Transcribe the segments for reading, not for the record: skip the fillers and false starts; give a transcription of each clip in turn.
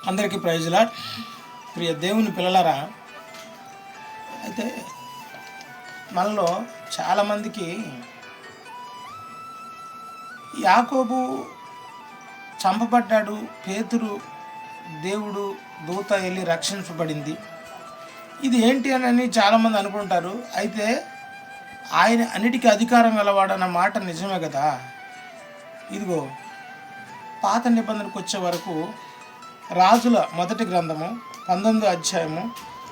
అందరికీ praise lord. ప్రియ దేవుని పిల్లలారా, అయితే మనలో చాలామందికి యాకోబు చంపబడ్డాడు, పేతురు దేవుడు దూత వెళ్ళి రక్షించబడింది, ఇది ఏంటి అని చాలామంది అనుకుంటారు. అయితే ఆయన అన్నిటికీ అధికారం గలవాడన్న మాట నిజమే కదా. ఇదిగో పాత నిబంధనకు వచ్చే వరకు రాజుల మొదటి గ్రంథము 19వ అధ్యాయము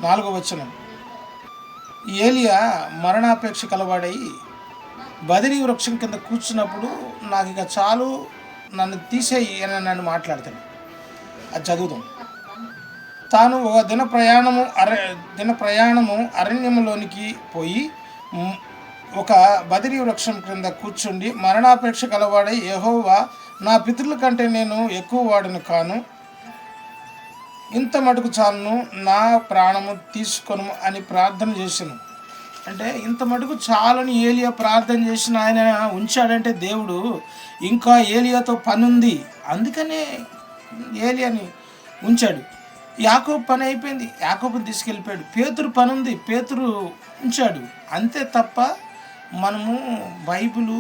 4వ వచనం, ఏలియా మరణాపేక్ష కలవాడై బదిరీ వృక్షం కింద కూర్చున్నప్పుడు నాకు ఇక చాలు, నన్ను తీసేయి అని నన్ను మాట్లాడతాడు. అది చదువుతాం. తాను ఒక దిన ప్రయాణము అరణ్యంలోనికి పోయి ఒక బదిరీ వృక్షం క్రింద కూర్చుండి మరణాపేక్ష కలవాడై, యెహోవా, నా పితరుల కంటే నేను ఎక్కువ వాడిని కాను, ఇంత మటుకు చాలును, నా ప్రాణము తీసుకొను అని ప్రార్థన చేశాను. అంటే ఇంత మటుకు చాలని ఏలియా ప్రార్థన చేసిన ఆయన ఉంచాడంటే దేవుడు ఇంకా ఏలియాతో పని ఉంది, అందుకనే ఏలియాని ఉంచాడు. యాకోబు పని అయిపోయింది, యాకోబుని తీసుకెళ్ళిపోయాడు. పేతురు పని ఉంది, పేతురు ఉంచాడు. అంతే తప్ప మనము బైబిలు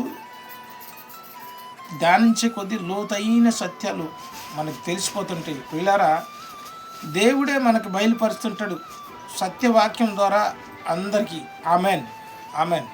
ధ్యానించే కొద్దీ లోతైన సత్యాలు మనకు తెలిసిపోతుంటాయి. పిల్లారా, దేవుడే మనకు బయలుపరుస్తుంటాడు సత్యవాక్యం ద్వారా అందరికీ. Amen, amen.